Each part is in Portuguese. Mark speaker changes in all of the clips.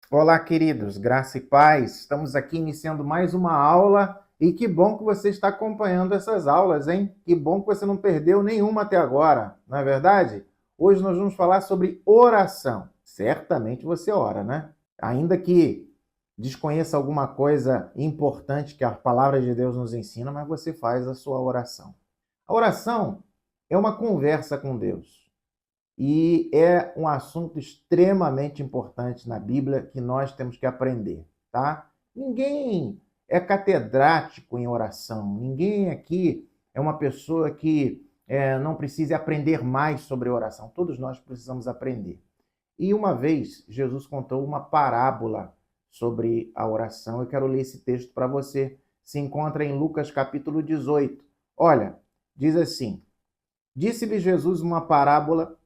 Speaker 1: Olá, queridos, graça e paz. Estamos aqui iniciando mais uma aula e que bom que você está acompanhando essas aulas, hein? Que bom que você não perdeu nenhuma até agora, não é verdade? Hoje nós vamos falar sobre oração. Certamente você ora, né? Ainda que desconheça alguma coisa importante que a palavra de Deus nos ensina, mas você faz a sua oração. A oração é uma conversa com Deus. E é um assunto extremamente importante na Bíblia que nós temos que aprender, tá? Ninguém é catedrático em oração, ninguém aqui é uma pessoa que não precisa aprender mais sobre oração. Todos nós precisamos aprender. E uma vez, Jesus contou uma parábola sobre a oração. Eu quero ler esse texto para você. Se encontra em Lucas capítulo 18. Olha, diz assim: Disse-lhe Jesus uma parábola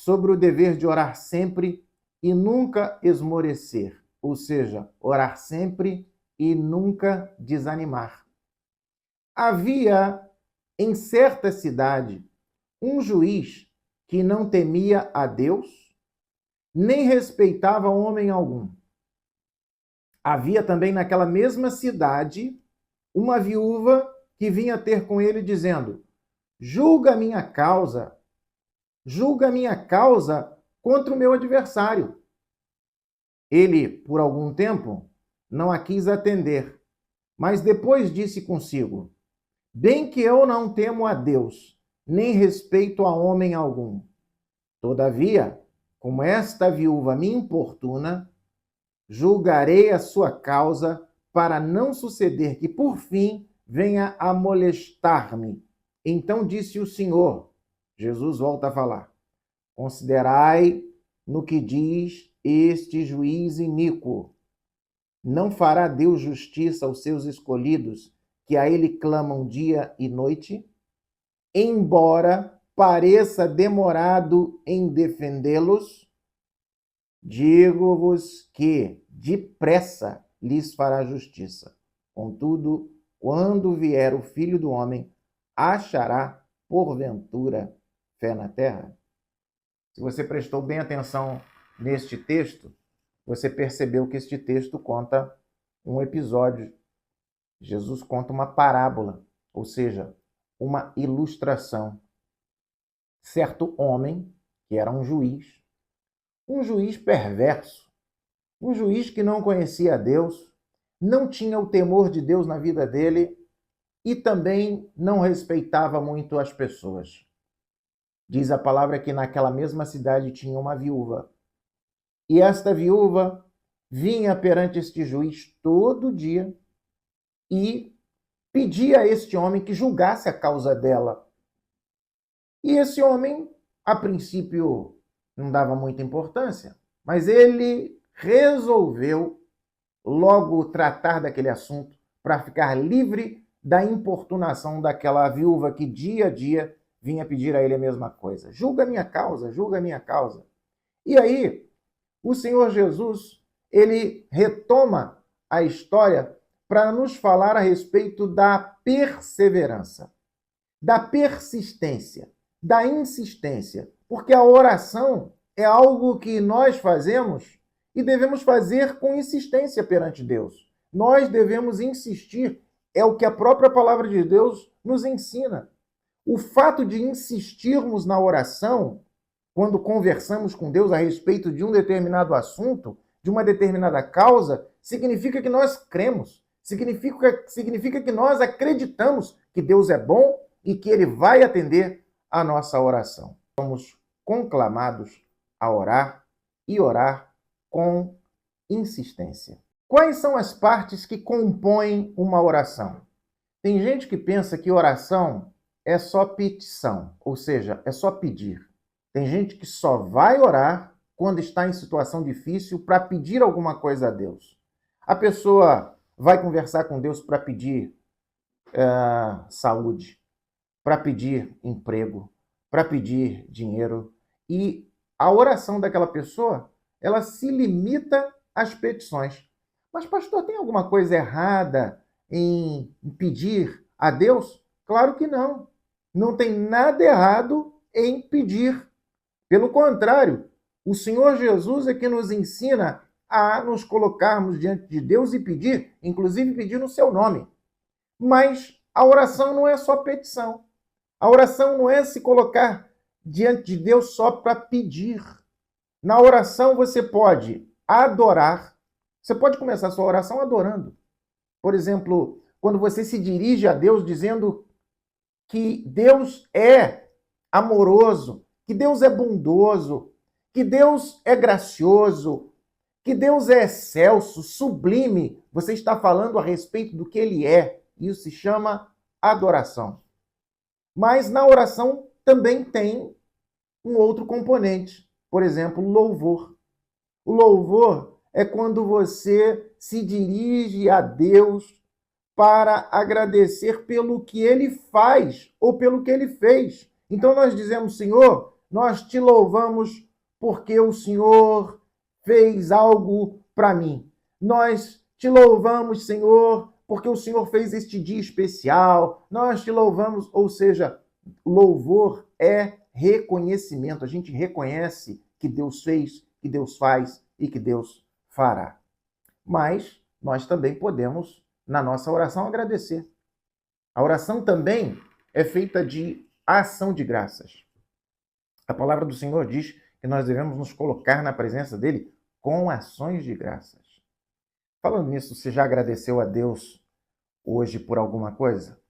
Speaker 1: sobre o dever de orar sempre e nunca esmorecer, ou seja, orar sempre e nunca desanimar. Havia em certa cidade um juiz que não temia a Deus, nem respeitava homem algum. Havia também naquela mesma cidade uma viúva que vinha ter com ele dizendo: julga minha causa contra o meu adversário. Ele, por algum tempo, não a quis atender, mas depois disse consigo: bem que eu não temo a Deus, nem respeito a homem algum. Todavia, como esta viúva me importuna, julgarei a sua causa para não suceder que, por fim, venha a molestar-me. Então disse o Senhor, Jesus volta a falar: considerai no que diz este juiz iníquo. Não fará Deus justiça aos seus escolhidos, que a ele clamam dia e noite? Embora pareça demorado em defendê-los, digo-vos que depressa lhes fará justiça. Contudo, quando vier o Filho do Homem, achará, porventura, fé na terra? Se você prestou bem atenção neste texto, você percebeu que este texto conta um episódio. Jesus conta uma parábola, ou seja, uma ilustração. Certo homem, que era um juiz perverso, um juiz que não conhecia Deus, não tinha o temor de Deus na vida dele e também não respeitava muito as pessoas. Diz a palavra que naquela mesma cidade tinha uma viúva. E esta viúva vinha perante este juiz todo dia e pedia a este homem que julgasse a causa dela. E esse homem, a princípio, não dava muita importância, mas ele resolveu logo tratar daquele assunto para ficar livre da importunação daquela viúva que dia a dia vinha pedir a ele a mesma coisa. Julga a minha causa, julga a minha causa. E aí, o Senhor Jesus, ele retoma a história para nos falar a respeito da perseverança, da persistência, da insistência, porque a oração é algo que nós fazemos e devemos fazer com insistência perante Deus. Nós devemos insistir, é o que a própria palavra de Deus nos ensina. O fato de insistirmos na oração, quando conversamos com Deus a respeito de um determinado assunto, de uma determinada causa, significa que nós cremos, significa que nós acreditamos que Deus é bom e que Ele vai atender a nossa oração. Somos conclamados a orar e orar com insistência. Quais são as partes que compõem uma oração? Tem gente que pensa que oração é só petição, ou seja, é só pedir. Tem gente que só vai orar quando está em situação difícil para pedir alguma coisa a Deus. A pessoa vai conversar com Deus para pedir saúde, para pedir emprego, para pedir dinheiro. E a oração daquela pessoa, ela se limita às petições. Mas, pastor, tem alguma coisa errada em pedir a Deus? Claro que não. Não tem nada errado em pedir. Pelo contrário, o Senhor Jesus é que nos ensina a nos colocarmos diante de Deus e pedir, inclusive pedir no seu nome. Mas a oração não é só petição. A oração não é se colocar diante de Deus só para pedir. Na oração você pode adorar. Você pode começar a sua oração adorando. Por exemplo, quando você se dirige a Deus dizendo que Deus é amoroso, que Deus é bondoso, que Deus é gracioso, que Deus é excelso, sublime, você está falando a respeito do que Ele é. Isso se chama adoração. Mas na oração também tem um outro componente. Por exemplo, louvor. O louvor é quando você se dirige a Deus para agradecer pelo que Ele faz ou pelo que Ele fez. Então nós dizemos, Senhor, nós te louvamos porque o Senhor fez algo para mim. Nós te louvamos, Senhor, porque o Senhor fez este dia especial. Nós te louvamos, ou seja, louvor é reconhecimento. A gente reconhece que Deus fez, que Deus faz e que Deus fará. Mas nós também podemos, na nossa oração, agradecer. A oração também é feita de ação de graças. A palavra do Senhor diz que nós devemos nos colocar na presença dele com ações de graças. Falando nisso, você já agradeceu a Deus hoje por alguma coisa?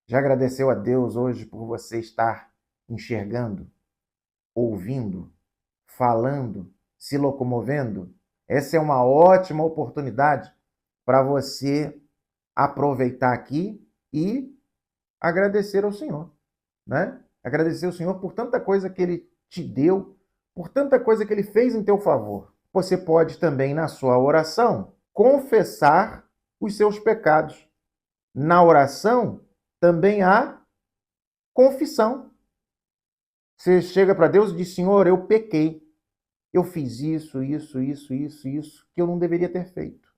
Speaker 1: Já agradeceu a Deus hoje por você estar enxergando, ouvindo, falando, se locomovendo? Essa é uma ótima oportunidade para você aproveitar aqui e agradecer ao Senhor, né? Agradecer ao Senhor por tanta coisa que Ele te deu, por tanta coisa que Ele fez em teu favor. Você pode também, na sua oração, confessar os seus pecados. Na oração, também há confissão. Você chega para Deus e diz, Senhor, eu pequei. Eu fiz isso, que eu não deveria ter feito.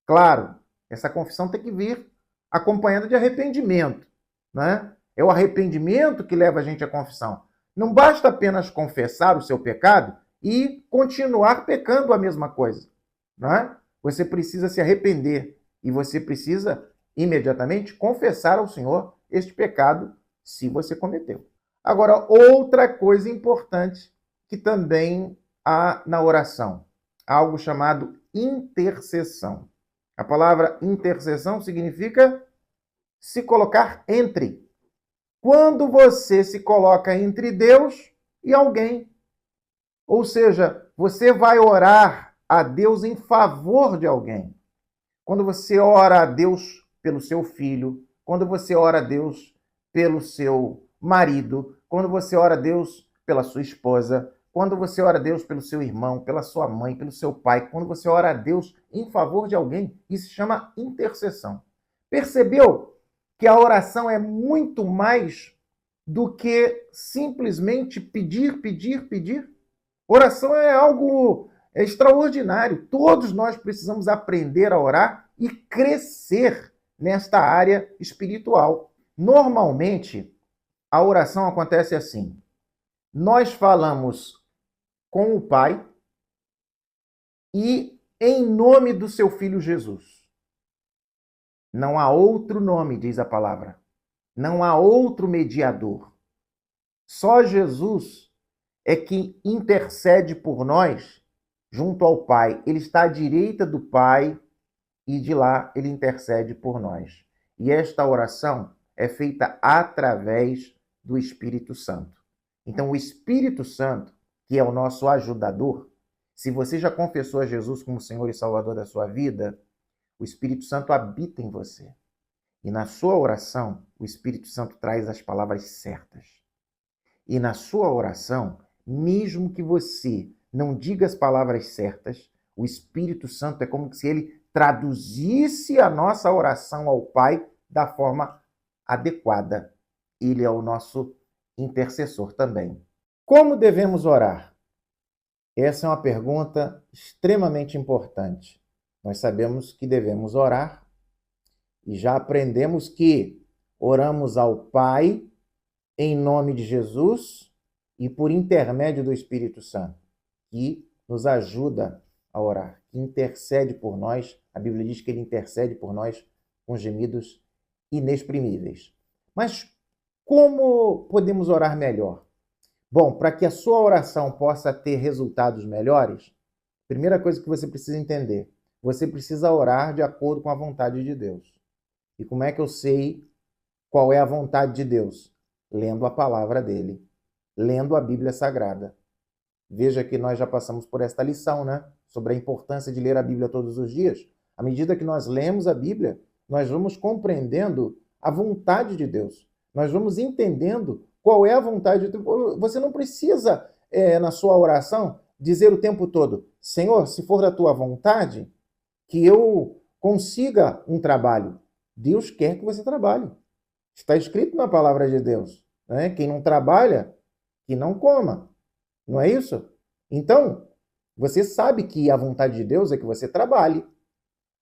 Speaker 1: Claro, essa confissão tem que vir acompanhada de arrependimento, né? É o arrependimento que leva a gente à confissão. Não basta apenas confessar o seu pecado e continuar pecando a mesma coisa, né? Você precisa se arrepender e você precisa imediatamente confessar ao Senhor este pecado se você cometeu. Agora, outra coisa importante que também há na oração, algo chamado intercessão. A palavra intercessão significa se colocar entre. Quando você se coloca entre Deus e alguém, ou seja, você vai orar a Deus em favor de alguém. Quando você ora a Deus pelo seu filho, quando você ora a Deus pelo seu marido, quando você ora a Deus pela sua esposa, quando você ora a Deus pelo seu irmão, pela sua mãe, pelo seu pai, quando você ora a Deus em favor de alguém, isso se chama intercessão. Percebeu que a oração é muito mais do que simplesmente pedir, pedir, pedir? Oração é algo extraordinário. Todos nós precisamos aprender a orar e crescer nesta área espiritual. Normalmente, a oração acontece assim. Nós falamos com o Pai e em nome do seu Filho Jesus. Não há outro nome, diz a palavra. Não há outro mediador. Só Jesus é que intercede por nós junto ao Pai. Ele está à direita do Pai e de lá ele intercede por nós. E esta oração é feita através do Espírito Santo. Então, o Espírito Santo, que é o nosso ajudador, se você já confessou a Jesus como Senhor e Salvador da sua vida, o Espírito Santo habita em você. E na sua oração, o Espírito Santo traz as palavras certas. E na sua oração, mesmo que você não diga as palavras certas, o Espírito Santo é como se ele traduzisse a nossa oração ao Pai da forma adequada. Ele é o nosso intercessor também. Como devemos orar? Essa é uma pergunta extremamente importante. Nós sabemos que devemos orar e já aprendemos que oramos ao Pai em nome de Jesus e por intermédio do Espírito Santo, que nos ajuda a orar, que intercede por nós. A Bíblia diz que ele intercede por nós com gemidos inexprimíveis. Mas como podemos orar melhor? Bom, para que a sua oração possa ter resultados melhores, primeira coisa que você precisa entender, você precisa orar de acordo com a vontade de Deus. E como é que eu sei qual é a vontade de Deus? Lendo a palavra dele, lendo a Bíblia Sagrada. Veja que nós já passamos por esta lição, né? Sobre a importância de ler a Bíblia todos os dias. À medida que nós lemos a Bíblia, nós vamos compreendendo a vontade de Deus. Nós vamos entendendo qual é a vontade de Deus. Você não precisa, na sua oração, dizer o tempo todo: Senhor, se for da tua vontade, que eu consiga um trabalho. Deus quer que você trabalhe. Está escrito na palavra de Deus, né? Quem não trabalha, que não coma. Não é isso? Então, você sabe que a vontade de Deus é que você trabalhe.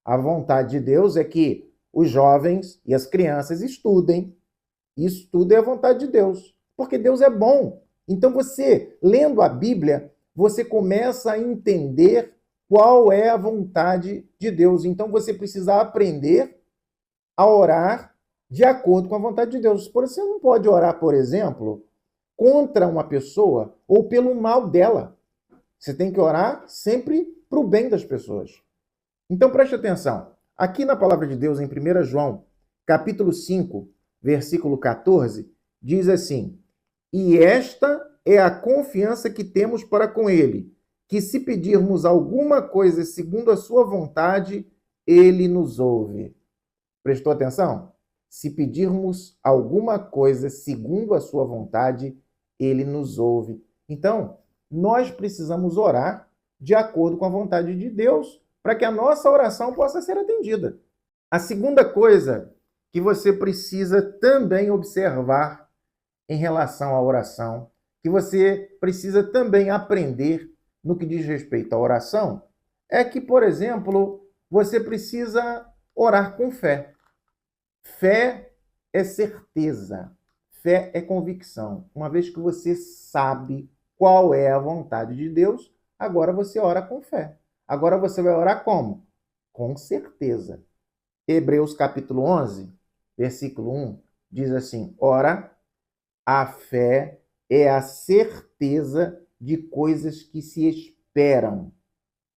Speaker 1: A vontade de Deus é que os jovens e as crianças estudem. Isso tudo é a vontade de Deus, porque Deus é bom. Então, você, lendo a Bíblia, você começa a entender qual é a vontade de Deus. Então, você precisa aprender a orar de acordo com a vontade de Deus. Você não pode orar, por exemplo, contra uma pessoa ou pelo mal dela. Você tem que orar sempre para o bem das pessoas. Então preste atenção. Aqui na palavra de Deus, em 1 João, capítulo 5, versículo 14, diz assim: E esta é a confiança que temos para com ele, que se pedirmos alguma coisa segundo a sua vontade, ele nos ouve. Prestou atenção? Se pedirmos alguma coisa segundo a sua vontade, ele nos ouve. Então, nós precisamos orar de acordo com a vontade de Deus, para que a nossa oração possa ser atendida. A segunda coisa que você precisa também observar em relação à oração, que você precisa também aprender no que diz respeito à oração, é que, por exemplo, você precisa orar com fé. Fé é certeza, fé é convicção. Uma vez que você sabe qual é a vontade de Deus, agora você ora com fé. Agora você vai orar como? Com certeza. Hebreus capítulo 11, versículo 1, diz assim: Ora, a fé é a certeza de coisas que se esperam,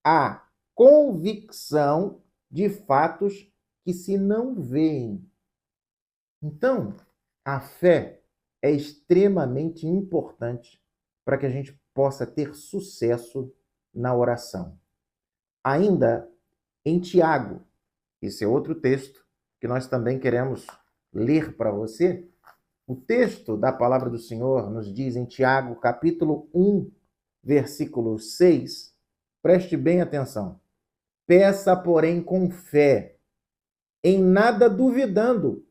Speaker 1: a convicção de fatos que se não veem. Então, a fé é extremamente importante para que a gente possa ter sucesso na oração. Ainda em Tiago, esse é outro texto que nós também queremos ler para você. O texto da palavra do Senhor nos diz em Tiago, capítulo 1, versículo 6, preste bem atenção. Peça, porém, com fé, em nada duvidando,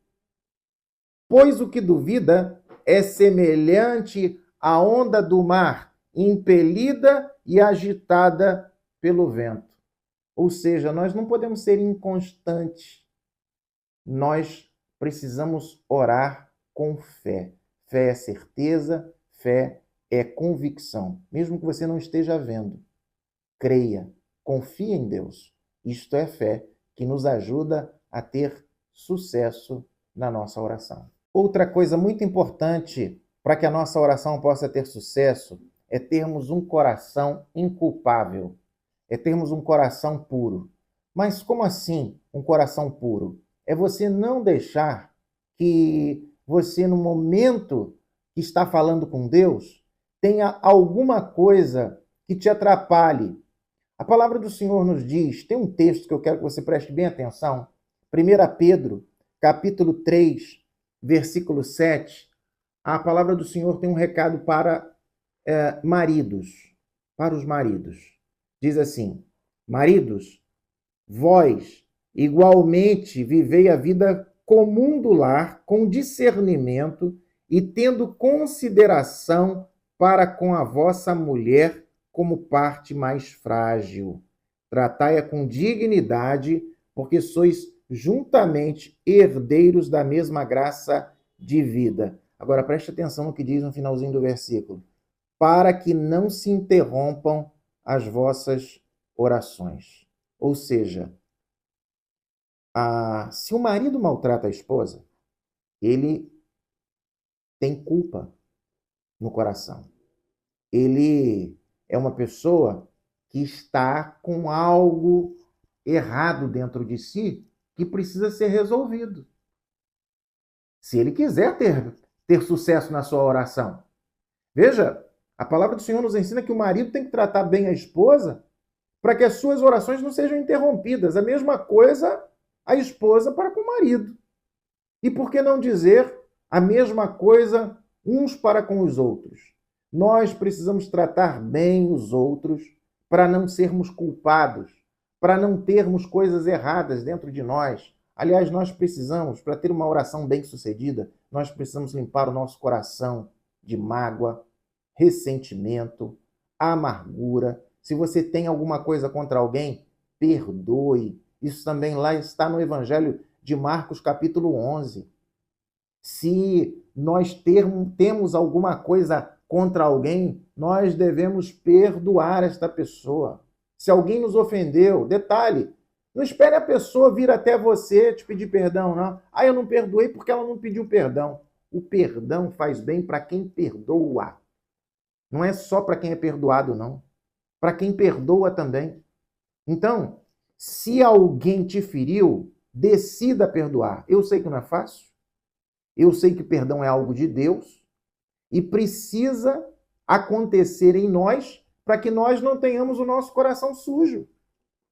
Speaker 1: pois o que duvida é semelhante à onda do mar, impelida e agitada pelo vento. Ou seja, nós não podemos ser inconstantes. Nós precisamos orar com fé. Fé é certeza, fé é convicção. Mesmo que você não esteja vendo, creia, confie em Deus. Isto é fé que nos ajuda a ter sucesso na nossa oração. Outra coisa muito importante para que a nossa oração possa ter sucesso é termos um coração inculpável, é termos um coração puro. Mas como assim um coração puro? É você não deixar que você, no momento que está falando com Deus, tenha alguma coisa que te atrapalhe. A palavra do Senhor nos diz, tem um texto que eu quero que você preste bem atenção, 1 Pedro, capítulo 3, versículo 7, a palavra do Senhor tem um recado para maridos, para os maridos. Diz assim: Maridos, vós igualmente vivei a vida comum do lar com discernimento e tendo consideração para com a vossa mulher como parte mais frágil. Tratai-a com dignidade, porque sois juntamente herdeiros da mesma graça de vida. Agora preste atenção no que diz no finalzinho do versículo. Para que não se interrompam as vossas orações. Ou seja, se o marido maltrata a esposa, ele tem culpa no coração. Ele é uma pessoa que está com algo errado dentro de si que precisa ser resolvido. Se ele quiser ter sucesso na sua oração. Veja, a palavra do Senhor nos ensina que o marido tem que tratar bem a esposa para que as suas orações não sejam interrompidas. A mesma coisa a esposa para com o marido. E por que não dizer a mesma coisa uns para com os outros? Nós precisamos tratar bem os outros para não sermos culpados, para não termos coisas erradas dentro de nós. Aliás, nós precisamos, para ter uma oração bem-sucedida, nós precisamos limpar o nosso coração de mágoa, ressentimento, amargura. Se você tem alguma coisa contra alguém, perdoe. Isso também lá está no Evangelho de Marcos, capítulo 11. Se nós temos alguma coisa contra alguém, nós devemos perdoar esta pessoa. Se alguém nos ofendeu, detalhe, não espere a pessoa vir até você te pedir perdão, não. Eu não perdoei porque ela não pediu perdão. O perdão faz bem para quem perdoa. Não é só para quem é perdoado, não. Para quem perdoa também. Então, se alguém te feriu, decida perdoar. Eu sei que não é fácil. Eu sei que perdão é algo de Deus e precisa acontecer em nós para que nós não tenhamos o nosso coração sujo.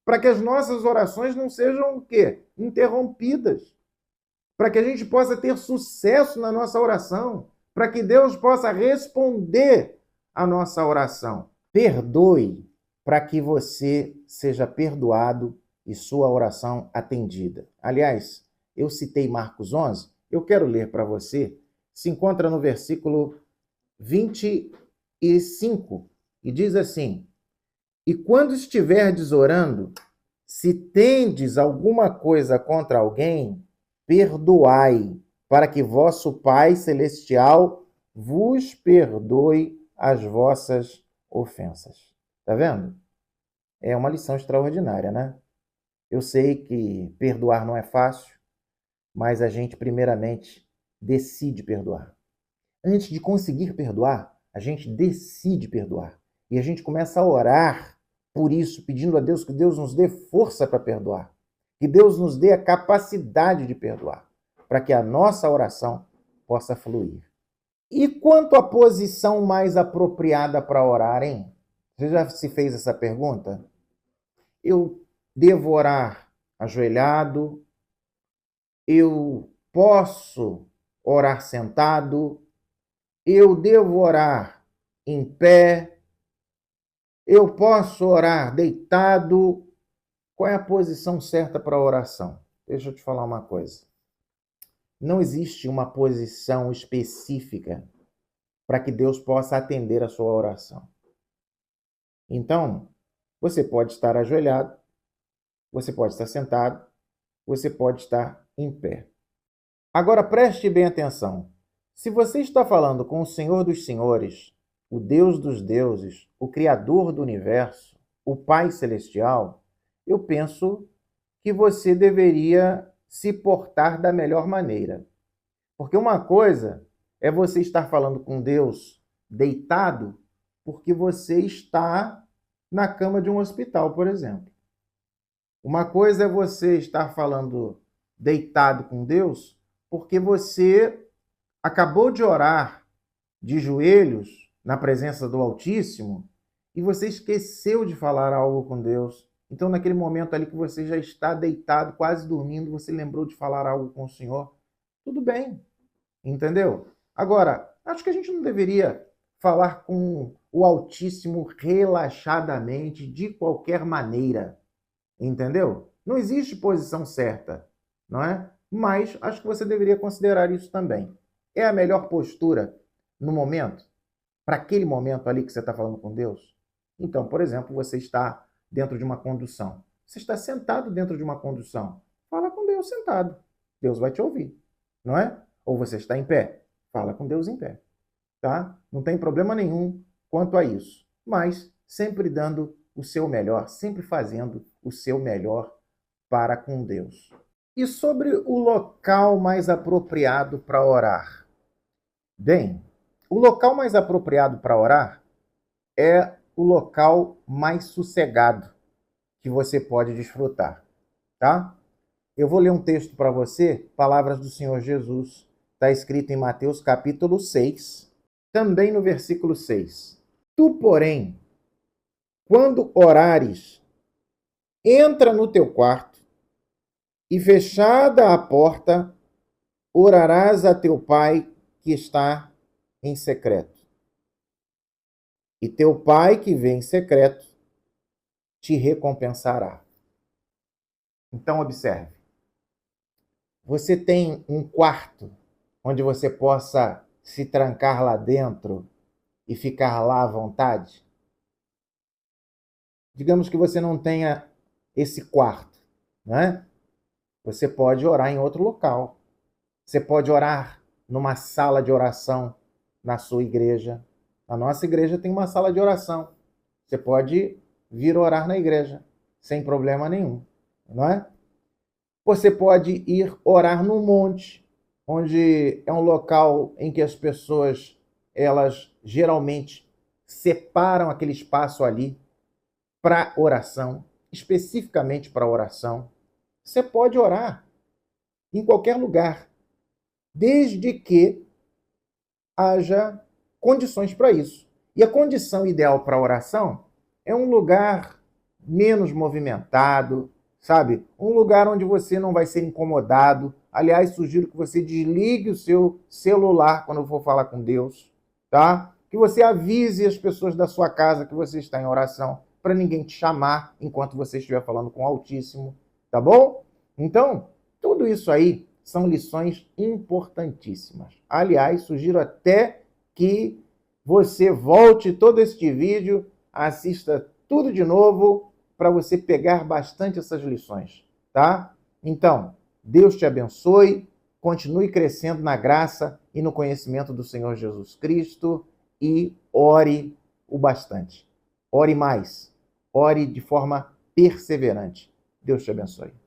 Speaker 1: Para que as nossas orações não sejam o quê? Interrompidas. Para que a gente possa ter sucesso na nossa oração. Para que Deus possa responder a nossa oração. Perdoe para que você seja perdoado e sua oração atendida. Aliás, eu citei Marcos 11, eu quero ler para você. Se encontra no versículo 25 e diz assim: E quando estiverdes orando, se tendes alguma coisa contra alguém, perdoai, para que vosso Pai Celestial vos perdoe as vossas ofensas. Tá vendo? É uma lição extraordinária, né? Eu sei que perdoar não é fácil, mas a gente primeiramente decide perdoar. Antes de conseguir perdoar, a gente decide perdoar. E a gente começa a orar por isso, pedindo a Deus que Deus nos dê força para perdoar. Que Deus nos dê a capacidade de perdoar, para que a nossa oração possa fluir. E quanto à posição mais apropriada para orar, hein? Você já se fez essa pergunta? Eu devo orar ajoelhado? Eu posso orar sentado? Eu devo orar em pé? Eu posso orar deitado? Qual é a posição certa para a oração? Deixa eu te falar uma coisa. Não existe uma posição específica para que Deus possa atender a sua oração. Então, você pode estar ajoelhado, você pode estar sentado, você pode estar em pé. Agora preste bem atenção. Se você está falando com o Senhor dos Senhores, o Deus dos deuses, o Criador do universo, o Pai Celestial, eu penso que você deveria se portar da melhor maneira. Porque uma coisa é você estar falando com Deus deitado porque você está na cama de um hospital, por exemplo. Uma coisa é você estar falando deitado com Deus porque você acabou de orar de joelhos na presença do Altíssimo e você esqueceu de falar algo com Deus. Então, naquele momento ali que você já está deitado, quase dormindo, você lembrou de falar algo com o Senhor. Tudo bem, entendeu? Agora, acho que a gente não deveria falar com o Altíssimo relaxadamente, de qualquer maneira. Entendeu? Não existe posição certa, não é? Mas acho que você deveria considerar isso também. É a melhor postura no momento? Para aquele momento ali que você está falando com Deus? Então, por exemplo, você está dentro de uma condução. Você está sentado dentro de uma condução. Fala com Deus sentado. Deus vai te ouvir, não é? Ou você está em pé. Fala com Deus em pé, tá? Não tem problema nenhum quanto a isso. Mas sempre dando o seu melhor, sempre fazendo o seu melhor para com Deus. E sobre o local mais apropriado para orar? Bem, o local mais apropriado para orar é o local mais sossegado que você pode desfrutar, tá? Eu vou ler um texto para você, palavras do Senhor Jesus. Está escrito em Mateus capítulo 6, também no versículo 6. Tu, porém, quando orares, entra no teu quarto e, fechada a porta, orarás a teu pai que está em secreto. E teu pai que vê em secreto te recompensará. Então, observe. Você tem um quarto onde você possa se trancar lá dentro e ficar lá à vontade? Digamos que você não tenha esse quarto, né? Você pode orar em outro local. Você pode orar numa sala de oração na sua igreja. A nossa igreja tem uma sala de oração. Você pode vir orar na igreja, sem problema nenhum, não é? Você pode ir orar no monte, onde é um local em que as pessoas, elas geralmente separam aquele espaço ali para oração, especificamente para oração. Você pode orar em qualquer lugar, desde que haja condições para isso. E a condição ideal para oração é um lugar menos movimentado, sabe? Um lugar onde você não vai ser incomodado. Aliás, sugiro que você desligue o seu celular quando for falar com Deus, tá? Que você avise as pessoas da sua casa que você está em oração, para ninguém te chamar enquanto você estiver falando com o Altíssimo, tá bom? Então, tudo isso aí são lições importantíssimas. Aliás, sugiro até que você volte todo este vídeo, assista tudo de novo, para você pegar bastante essas lições, tá? Então, Deus te abençoe, continue crescendo na graça e no conhecimento do Senhor Jesus Cristo e ore o bastante. Ore mais, ore de forma perseverante. Deus te abençoe.